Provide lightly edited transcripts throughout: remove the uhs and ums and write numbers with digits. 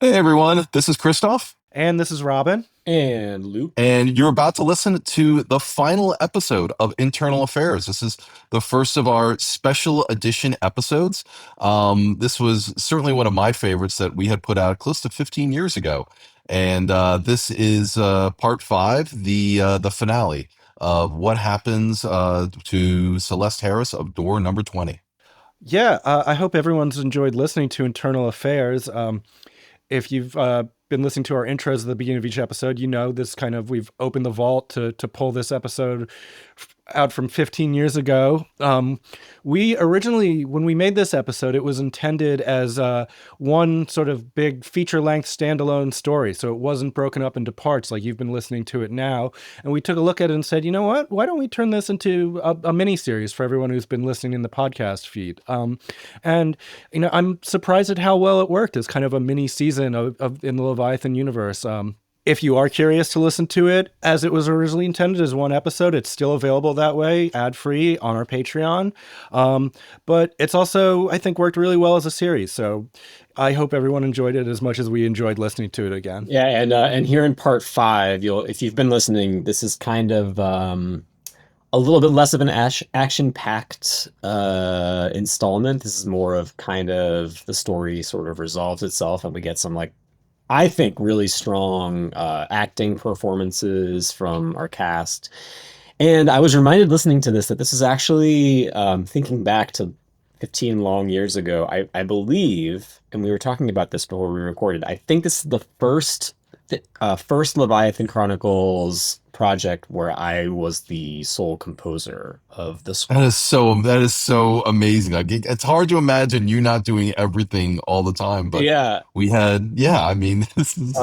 Hey everyone, this is Christof, And this is Robin. And Luke. and you're about to listen to the final episode of Internal Affairs. This is the first of our special edition episodes. This was certainly one of my favorites that we had put out close to 15 years ago, and this is part five, the finale of what happens to Celeste Harris of door number 20. Yeah, I hope everyone's enjoyed listening to Internal Affairs. If you've been listening to our intros at the beginning of each episode, you know this kind of we've opened the vault to pull this episode out from 15 years ago. We originally, when we made this episode, it was intended as one sort of big feature-length standalone story, so it wasn't broken up into parts like you've been listening to it now. And we took a look at it and said, you know what? Why don't we turn this into a mini-series for everyone who's been listening in the podcast feed? And I'm surprised at how well it worked as kind of a mini season of in the Leviathan universe. If you are curious to listen to it as it was originally intended as one episode, it's still available that way, ad-free on our Patreon. But it's also, I think, worked really well as a series. So I hope everyone enjoyed it as much as we enjoyed listening to it again. Yeah, and here in part five, if you've been listening, this is kind of a little bit less of an action-packed installment. This is more of kind of the story sort of resolves itself, and we get some I think really strong acting performances from our cast. And I was reminded listening to this that this is actually thinking back to 15 long years ago. I believe, and we were talking about this before we recorded. I think this is the first Leviathan Chronicles project where I was the sole composer of the score. That is so amazing. Like it's hard to imagine you not doing everything all the time, but Yeah. we had, yeah, I mean, this is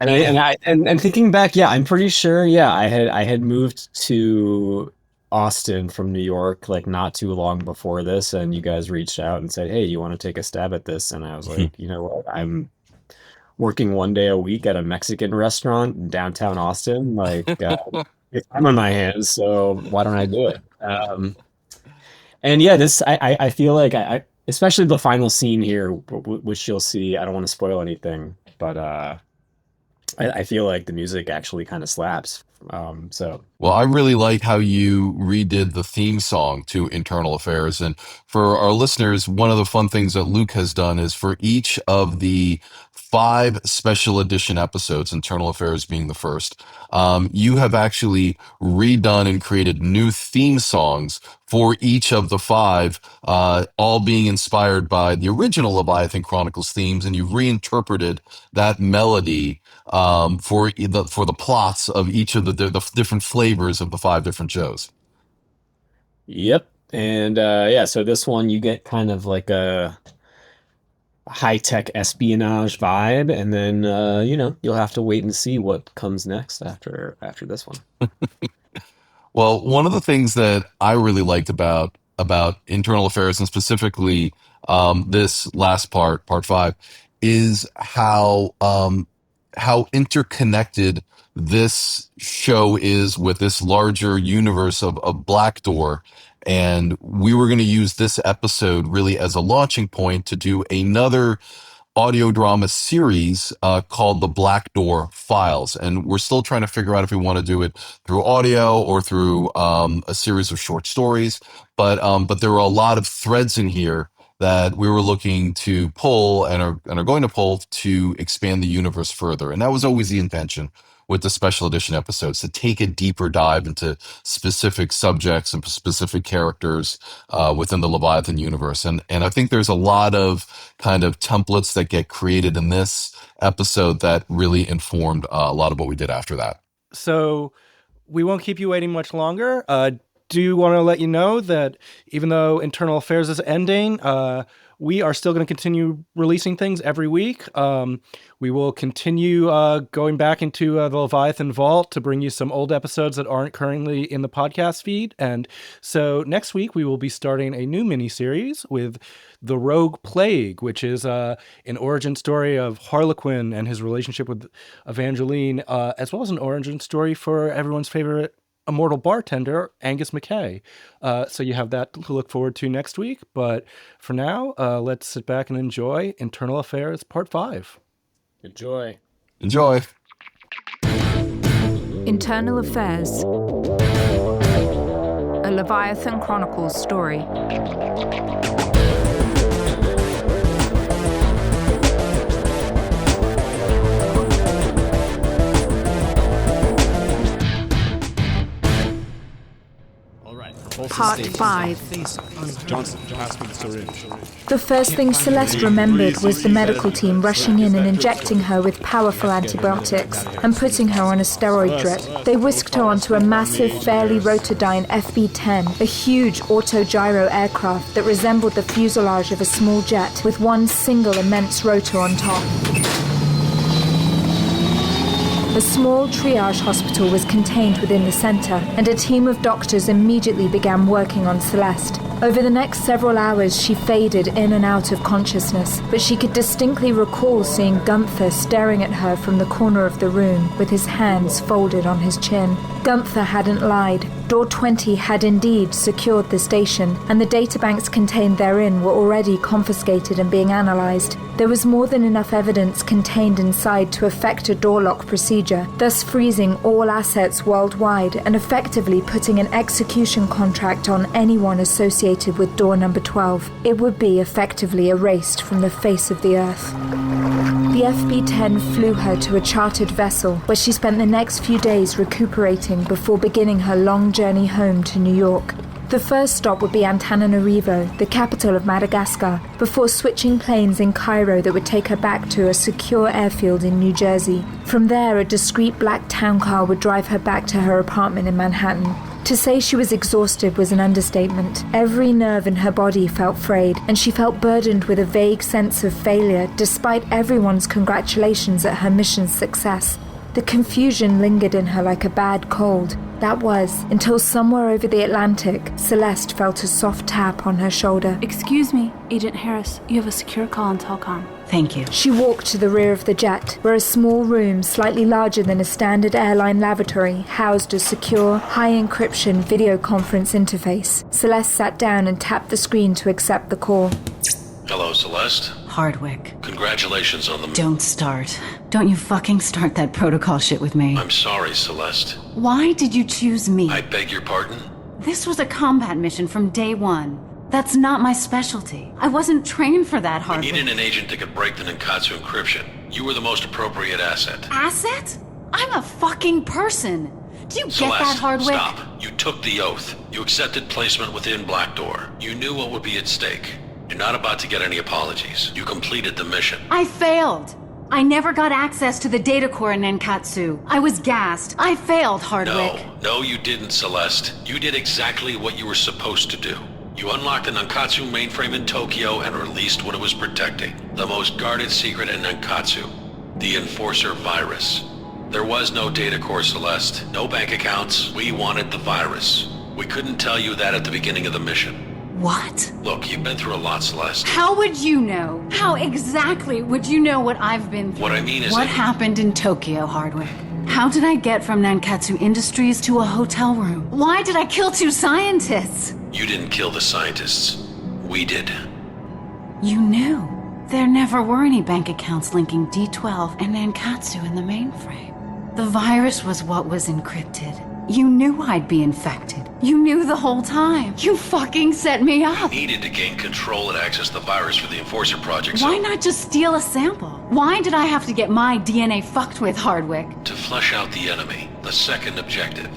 And thinking back, yeah, I'm pretty sure, yeah, I had moved to Austin from New York like not too long before this, and you guys reached out and said, "Hey, you want to take a stab at this?" And I was like, you know what, I'm working one day a week at a Mexican restaurant in downtown Austin. It's time on my hands, so why don't I do it? And yeah, this I feel like especially the final scene here, which you'll see. I don't want to spoil anything, but I feel like the music actually kind of slaps. So well, I really like how you redid the theme song to Internal Affairs. And for our listeners, one of the fun things that Luke has done is for each of the five special edition episodes, Internal Affairs being the first, you have actually redone and created new theme songs for each of the five, all being inspired by the original Leviathan Chronicles themes, and you've reinterpreted that melody for the plots of each of the different flavors of the five different shows. yep. And yeah, so this one you get kind of like a high-tech espionage vibe, and then you'll have to wait and see what comes next after this one. Well, one of the things that I really liked about Internal Affairs and specifically this last part five, is how interconnected this show is with this larger universe of Black Door. And we were going to use this episode really as a launching point to do another audio drama series called The Black Door Files. And we're still trying to figure out if we want to do it through audio or through a series of short stories. But there were a lot of threads in here that we were looking to pull and are going to pull to expand the universe further. And that was always the intention with the special edition episodes, to take a deeper dive into specific subjects and specific characters within the Leviathan universe. And I think there's a lot of kind of templates that get created in this episode that really informed a lot of what we did after that. So we won't keep you waiting much longer. Do want to let you know that even though Internal Affairs is ending, we are still going to continue releasing things every week. We will continue going back into the Leviathan Vault to bring you some old episodes that aren't currently in the podcast feed. And so next week, we will be starting a new miniseries with The Rogue Plague, which is an origin story of Harlequin and his relationship with Evangeline, as well as an origin story for everyone's favorite immortal bartender, Angus McKay. So you have that to look forward to next week. But for now, let's sit back and enjoy Internal Affairs Part 5. Good joy. Enjoy. Internal Affairs. A Leviathan Chronicles story. Part 5. Johnson, pass me the syringe. The first thing Celeste remembered was the medical team rushing in and injecting her with powerful antibiotics and putting her on a steroid drip. They whisked her onto a massive, fairly rotodyne FB-10, a huge auto-gyro aircraft that resembled the fuselage of a small jet with one single immense rotor on top. A small triage hospital was contained within the centre, and a team of doctors immediately began working on Celeste. Over the next several hours, she faded in and out of consciousness, but she could distinctly recall seeing Gunther staring at her from the corner of the room, with his hands folded on his chin. Gunther hadn't lied. Door 20 had indeed secured the station, and the databanks contained therein were already confiscated and being analysed. There was more than enough evidence contained inside to effect a door lock procedure, thus freezing all assets worldwide and effectively putting an execution contract on anyone associated with door number 12. It would be effectively erased from the face of the Earth. The FB-10 flew her to a chartered vessel, where she spent the next few days recuperating before beginning her long journey home to New York. The first stop would be Antananarivo, the capital of Madagascar, before switching planes in Cairo that would take her back to a secure airfield in New Jersey. From there, a discreet black town car would drive her back to her apartment in Manhattan. To say she was exhausted was an understatement. Every nerve in her body felt frayed, and she felt burdened with a vague sense of failure despite everyone's congratulations at her mission's success. The confusion lingered in her like a bad cold. That was, until somewhere over the Atlantic, Celeste felt a soft tap on her shoulder. Excuse me, Agent Harris. You have a secure call on Telcom. Thank you. She walked to the rear of the jet, where a small room, slightly larger than a standard airline lavatory, housed a secure, high-encryption video conference interface. Celeste sat down and tapped the screen to accept the call. Hello, Celeste. Hardwick. Congratulations on the... Don't start. Don't you fucking start that protocol shit with me. I'm sorry, Celeste. Why did you choose me? I beg your pardon? This was a combat mission from day one. That's not my specialty. I wasn't trained for that, We Hardwick. needed an agent that could break the Nankatsu encryption. You were the most appropriate asset. Asset? I'm a fucking person. Do you Celeste, get that, Hardwick? stop. You took the oath. You accepted placement within Black Door. You knew what would be at stake. You're not about to get any apologies. You completed the mission. I failed. I never got access to the data core in Nankatsu. I was gassed. I failed, Hardwick. No, you didn't, Celeste. You did exactly what you were supposed to do. You unlocked the Nankatsu mainframe in Tokyo and released what it was protecting. The most guarded secret in Nankatsu. The Enforcer virus. There was no data core, Celeste. No bank accounts. We wanted the virus. We couldn't tell you that at the beginning of the mission. What? Look, you've been through a lot, Celeste. How would you know? How exactly would you know what I've been through? What I mean is what that- happened in Tokyo, Hardwick? How did I get from Nankatsu Industries to a hotel room? Why did I kill 2 scientists? You didn't kill the scientists. We did. You knew. There never were any bank accounts linking D12 and Nankatsu in the mainframe. The virus was what was encrypted. You knew I'd be infected. You knew the whole time. You fucking set me up. We needed to gain control and access the virus for the Enforcer project, so... Why not just steal a sample? Why did I have to get my DNA fucked with, Hardwick? To flush out the enemy, the second objective.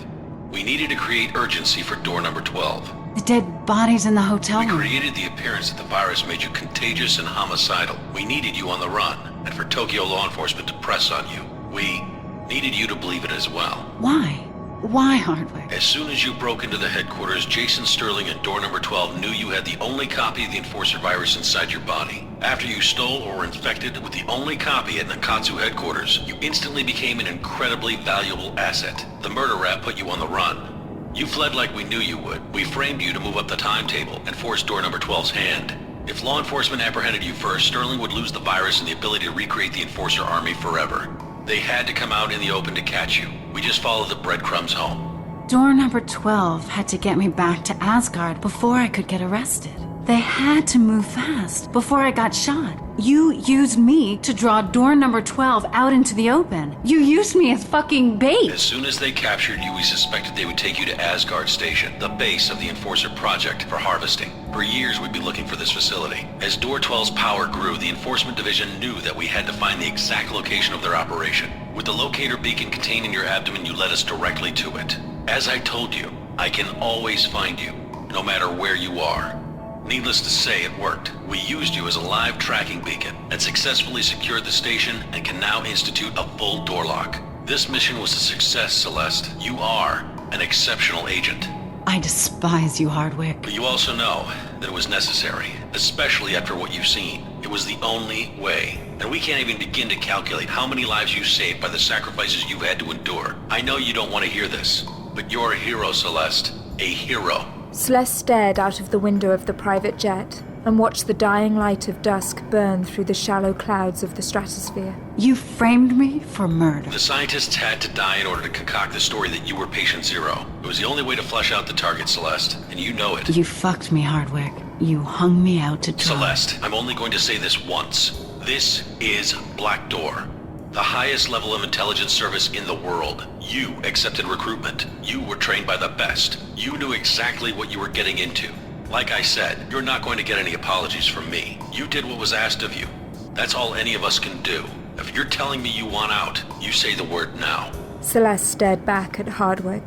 We needed to create urgency for door number 12. The dead bodies in the hotel We room. created the appearance that the virus made you contagious and homicidal. We needed you on the run, and for Tokyo law enforcement to press on you. We needed you to believe it as well. Why? Why, Hardwick? As soon as you broke into the headquarters, Jason Sterling at door number 12 knew you had the only copy of the Enforcer virus inside your body. After you stole or were infected with the only copy at Nankatsu headquarters, you instantly became an incredibly valuable asset. The murder rap put you on the run. You fled like we knew you would. We framed you to move up the timetable and force door number 12's hand. If law enforcement apprehended you first, Sterling would lose the virus and the ability to recreate the Enforcer army forever. They had to come out in the open to catch you. We just followed the breadcrumbs home. Door number 12 had to get me back to Asgard before I could get arrested. They had to move fast before I got shot. You used me to draw door number 12 out into the open. You used me as fucking bait. As soon as they captured you, we suspected they would take you to Asgard Station, the base of the Enforcer project, for harvesting. For years, we'd be looking for this facility. As Door 12's power grew, the Enforcement Division knew that we had to find the exact location of their operation. With the locator beacon contained in your abdomen, you led us directly to it. As I told you, I can always find you, no matter where you are. Needless to say, it worked. We used you as a live tracking beacon and successfully secured the station and can now institute a full door lock. This mission was a success, Celeste. You are an exceptional agent. I despise you, Hardwick. But you also know that it was necessary, especially after what you've seen. It was the only way. And we can't even begin to calculate how many lives you saved by the sacrifices you've had to endure. I know you don't want to hear this, but you're a hero, Celeste. A hero. Celeste stared out of the window of the private jet and watched the dying light of dusk burn through the shallow clouds of the stratosphere. You framed me for murder. The scientists had to die in order to concoct the story that you were Patient Zero. It was the only way to flesh out the target, Celeste, and you know it. You fucked me, Hardwick. You hung me out to dry. Celeste, I'm only going to say this once. This is Black Door, the highest level of intelligence service in the world. You accepted recruitment. You were trained by the best. You knew exactly what you were getting into. Like I said, you're not going to get any apologies from me. You did what was asked of you. That's all any of us can do. If you're telling me you want out, you say the word now. Celeste stared back at Hardwick.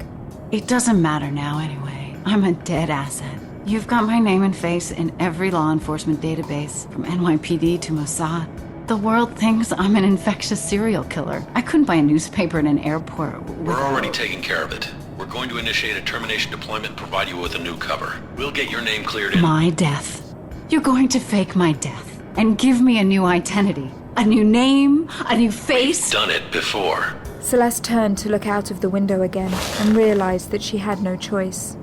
It doesn't matter now anyway. I'm a dead asset. You've got my name and face in every law enforcement database, from NYPD to Mossad. The world thinks I'm an infectious serial killer. I couldn't buy a newspaper in an airport. We're already taking care of it. We're going to initiate a termination deployment and provide you with a new cover. We'll get your name cleared in. My death. You're going to fake my death and give me a new identity. A new name, a new face. We've done it before. Celeste turned to look out of the window again and realized that she had no choice.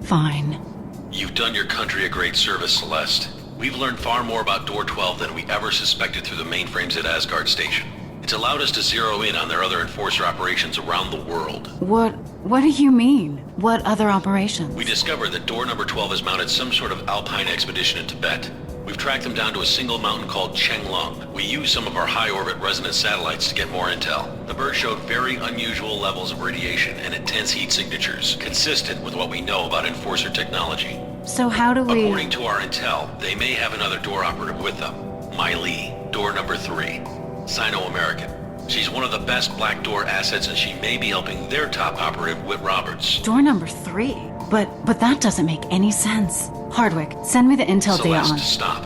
Fine. You've done your country a great service, Celeste. We've learned far more about Door 12 than we ever suspected through the mainframes at Asgard Station. It's allowed us to zero in on their other Enforcer operations around the world. What do you mean? What other operations? We discovered that Door number 12 has mounted some sort of alpine expedition in Tibet. We've tracked them down to a single mountain called Chenglong. We used some of our high-orbit resonance satellites to get more intel. The bird showed very unusual levels of radiation and intense heat signatures, consistent with what we know about Enforcer technology. So how do we... According to our intel, they may have another door operative with them. Miley, Door number 3. Sino-American. She's one of the best Black Door assets, and she may be helping their top operative, Whit Roberts. Door number 3? But that doesn't make any sense. Hardwick, send me the intel data on... Celeste, stop.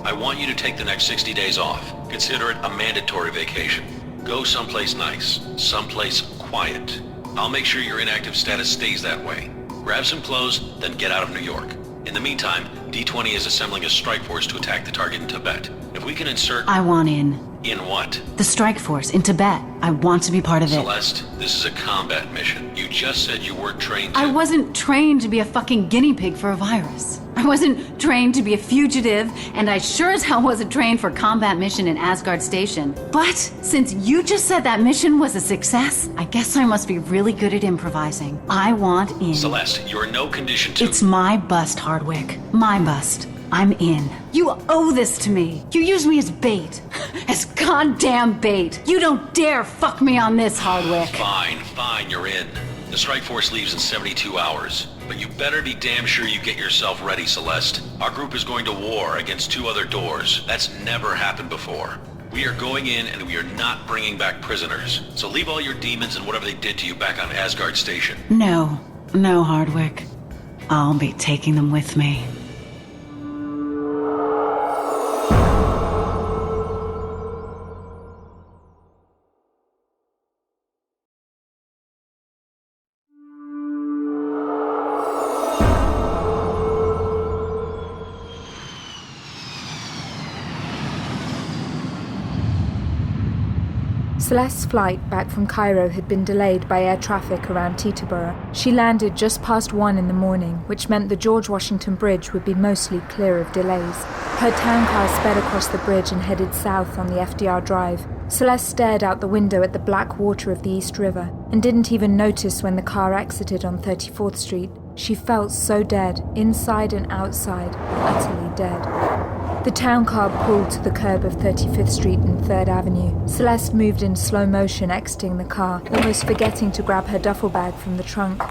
I want you to take the next 60 days off. Consider it a mandatory vacation. Go someplace nice, someplace quiet. I'll make sure your inactive status stays that way. Grab some clothes, then get out of New York. In the meantime, D-20 is assembling a strike force to attack the target in Tibet. If we can insert... I want in. In what? The strike force in Tibet. I want to be part of it. Celeste, this is a combat mission. You just said you weren't trained to... I wasn't trained to be a fucking guinea pig for a virus. I wasn't trained to be a fugitive, and I sure as hell wasn't trained for combat mission in Asgard Station. But since you just said that mission was a success, I guess I must be really good at improvising. I want in. Celeste, you're in no condition to... It's my bust, Hardwick. My bust. I'm in. You owe this to me. You use me as bait. As goddamn bait. You don't dare fuck me on this, Hardwick. Fine, you're in. The strike force leaves in 72 hours. But you better be damn sure you get yourself ready, Celeste. Our group is going to war against 2 other doors. That's never happened before. We are going in and we are not bringing back prisoners. So leave all your demons and whatever they did to you back on Asgard Station. No, Hardwick. I'll be taking them with me. Celeste's flight back from Cairo had been delayed by air traffic around Teterboro. She landed just past 1 in the morning, which meant the George Washington Bridge would be mostly clear of delays. Her town car sped across the bridge and headed south on the FDR Drive. Celeste stared out the window at the black water of the East River and didn't even notice when the car exited on 34th Street. She felt so dead, inside and outside, utterly dead. The town car pulled to the curb of 35th Street and 3rd Avenue. Celeste moved in slow motion, exiting the car, almost forgetting to grab her duffel bag from the trunk.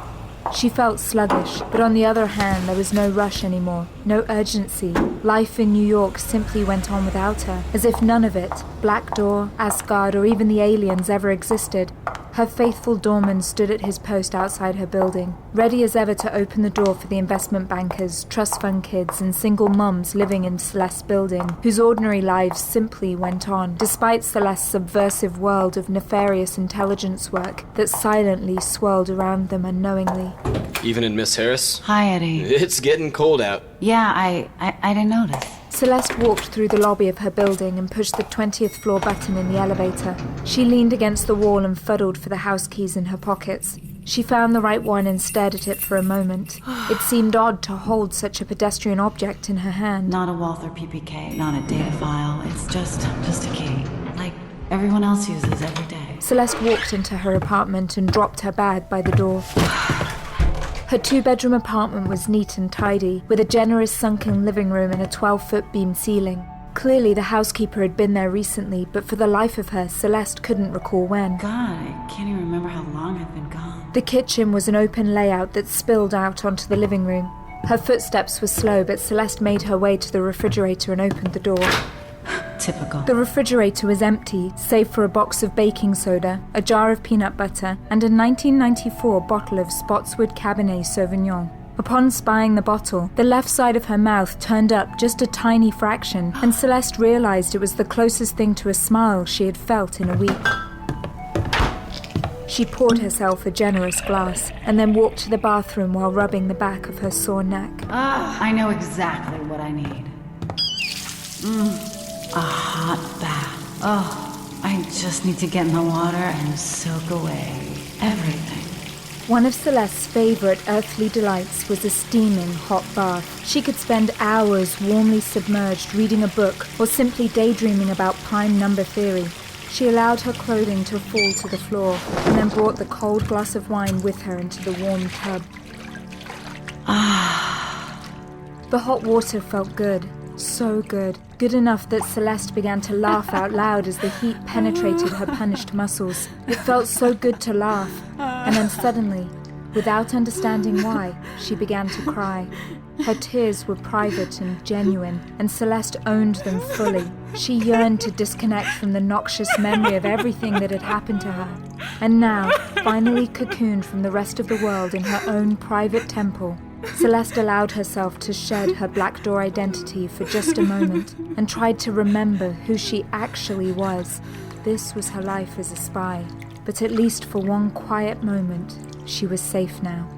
She felt sluggish, but on the other hand, there was no rush anymore, no urgency. Life in New York simply went on without her, as if none of it, Black Door, Asgard, or even the aliens ever existed. Her faithful doorman stood at his post outside her building, ready as ever to open the door for the investment bankers, trust fund kids, and single mums living in Celeste's building, whose ordinary lives simply went on, despite Celeste's subversive world of nefarious intelligence work that silently swirled around them unknowingly. Evening, Miss Harris. Hi, Eddie. It's getting cold out. Yeah, I didn't notice. Celeste walked through the lobby of her building and pushed the 20th floor button in the elevator. She leaned against the wall and fuddled for the house keys in her pockets. She found the right one and stared at it for a moment. It seemed odd to hold such a pedestrian object in her hand. Not a Walther PPK, not a data file. It's just a key, like everyone else uses every day. Celeste walked into her apartment and dropped her bag by the door. Her 2-bedroom apartment was neat and tidy, with a generous sunken living room and a 12-foot beam ceiling. Clearly, the housekeeper had been there recently, but for the life of her, Celeste couldn't recall when. God, I can't even remember how long I've been gone. The kitchen was an open layout that spilled out onto the living room. Her footsteps were slow, but Celeste made her way to the refrigerator and opened the door. Typical. The refrigerator was empty, save for a box of baking soda, a jar of peanut butter, and a 1994 bottle of Spotswood Cabernet Sauvignon. Upon spying the bottle, the left side of her mouth turned up just a tiny fraction, and Celeste realized it was the closest thing to a smile she had felt in a week. She poured herself a generous glass, and then walked to the bathroom while rubbing the back of her sore neck. I know exactly what I need. A hot bath. Oh, I just need to get in the water and soak away everything. One of Celeste's favorite earthly delights was a steaming hot bath. She could spend hours warmly submerged reading a book or simply daydreaming about prime number theory. She allowed her clothing to fall to the floor and then brought the cold glass of wine with her into the warm tub. The hot water felt good. So good. Good enough that Celeste began to laugh out loud as the heat penetrated her punished muscles. It felt so good to laugh. And then suddenly, without understanding why, she began to cry. Her tears were private and genuine, and Celeste owned them fully. She yearned to disconnect from the noxious memory of everything that had happened to her. And now, finally cocooned from the rest of the world in her own private temple, Celeste allowed herself to shed her Black Door identity for just a moment and tried to remember who she actually was. This was her life as a spy, but at least for one quiet moment, she was safe now.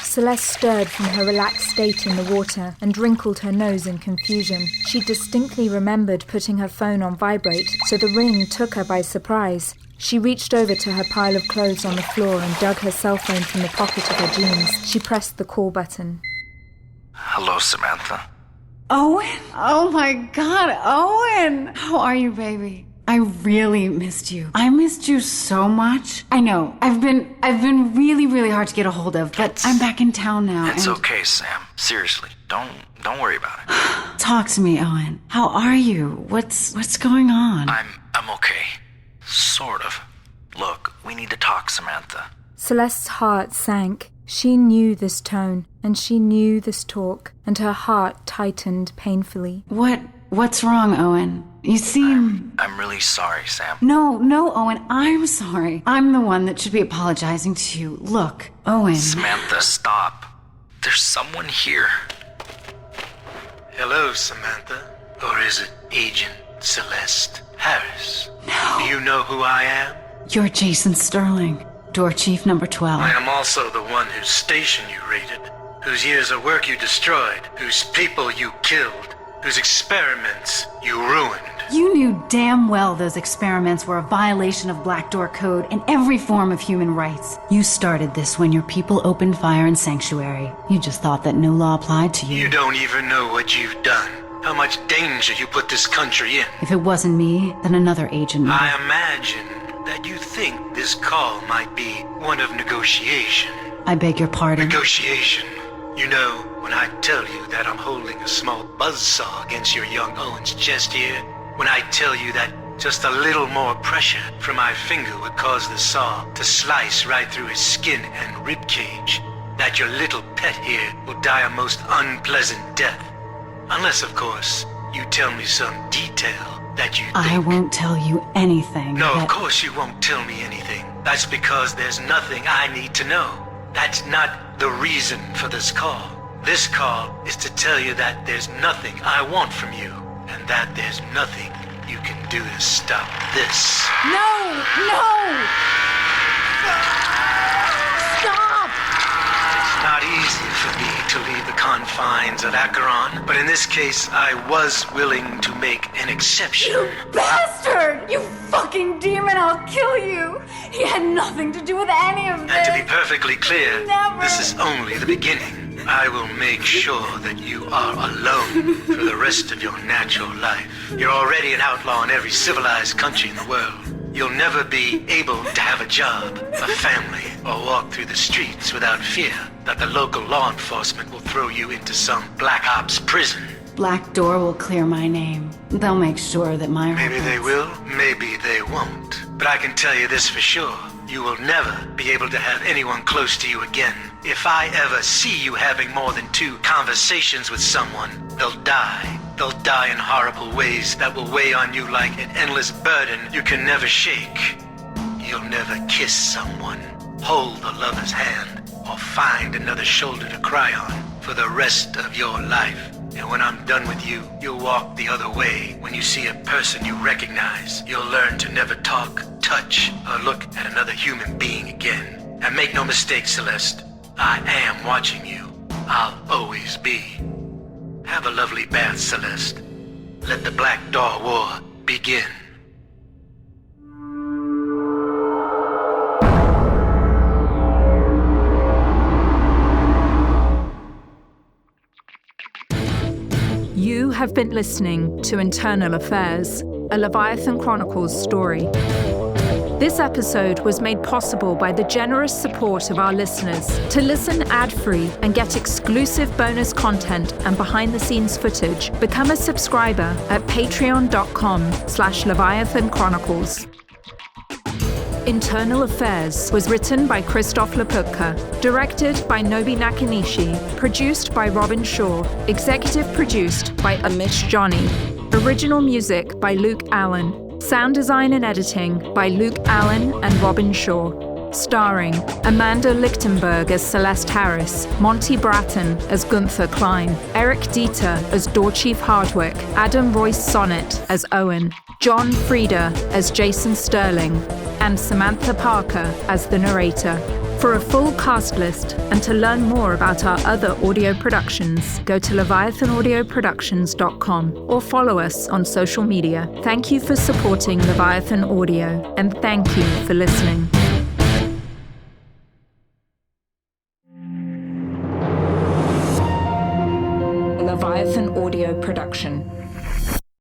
Celeste stirred from her relaxed state in the water and wrinkled her nose in confusion. She distinctly remembered putting her phone on vibrate, so the ring took her by surprise. She reached over to her pile of clothes on the floor and dug her cell phone from the pocket of her jeans. She pressed the call button. Hello, Samantha. Owen? Oh my God, Owen! How are you, baby? I really missed you. I missed you so much. I know. I've been really, really hard to get a hold of, but I'm back in town now. It's okay, Sam. Seriously, don't worry about it. Talk to me, Owen. How are you? What's going on? I'm okay. Sort of. Look, we need to talk, Samantha. Celeste's heart sank. She knew this tone, and she knew this talk, and her heart tightened painfully. What's wrong, Owen? You seem... I'm really sorry, Sam. No, Owen, I'm sorry. I'm the one that should be apologizing to you. Look, Owen... Samantha, stop. There's someone here. Hello, Samantha. Or is it Agent Celeste Harris? No. Do you know who I am? You're Jason Sterling, Door Chief number 12. I am also the one whose station you raided, whose years of work you destroyed, whose people you killed, whose experiments you ruined. You knew damn well those experiments were a violation of Black Door Code and every form of human rights. You started this when your people opened fire in Sanctuary. You just thought that no law applied to you. You don't even know what you've done. How much danger you put this country in. If it wasn't me, then another agent might. I imagine that you think this call might be one of negotiation. I beg your pardon. Negotiation You know, when I tell you that I'm holding a small buzzsaw against your young Owen's chest here, when I tell you that just a little more pressure from my finger would cause the saw to slice right through his skin and rib cage, that your little pet here will die a most unpleasant death. Unless, of course, you tell me some detail that you think... I won't tell you anything. No, of course you won't tell me anything. That's because there's nothing I need to know. That's not the reason for this call. This call is to tell you that there's nothing I want from you, and that there's nothing you can do to stop this. No! No! Stop! It's not easy for me to leave the confines of Acheron, but in this case, I was willing to make an exception. You bastard! You fucking demon, I'll kill you! He had nothing to do with any of this. And to be perfectly clear, Never. this is only the beginning. I will make sure that you are alone for the rest of your natural life. You're already an outlaw in every civilized country in the world. You'll never be able to have a job, a family, or walk through the streets without fear that the local law enforcement will throw you into some black ops prison. Black Door will clear my name. They'll make sure that my Maybe they will, maybe they won't. But I can tell you this for sure. You will never be able to have anyone close to you again. If I ever see you having more than 2 conversations with someone, they'll die. They'll die in horrible ways that will weigh on you like an endless burden you can never shake. You'll never kiss someone, hold a lover's hand, or find another shoulder to cry on for the rest of your life. And when I'm done with you, you'll walk the other way. When you see a person you recognize, you'll learn to never talk, touch, or look at another human being again. And make no mistake, Celeste, I am watching you. I'll always be. Have a lovely bath, Celeste. Let the Black Door War begin. You have been listening to Internal Affairs, a Leviathan Chronicles story. This episode was made possible by the generous support of our listeners. To listen ad-free and get exclusive bonus content and behind-the-scenes footage, become a subscriber at patreon.com/Leviathan Chronicles. Internal Affairs was written by Christof Laputka, directed by Nobi Nakanishi, produced by Robin Shaw, executive produced by Amish Jani, original music by Luke Allen, sound design and editing by Luke Allen and Robin Shaw. Starring Amanda Lichtenberg as Celeste Harris, Monte Bratten as Gunther Klein, Eric Dieter as Door Chief Hardwick, Adam Royce Sonnet as Owen, John Freda as Jason Sterling, and Samantha Parker as the narrator. For a full cast list and to learn more about our other audio productions, go to leviathanaudioproductions.com or follow us on social media. Thank you for supporting Leviathan Audio, and thank you for listening. Leviathan Audio Production.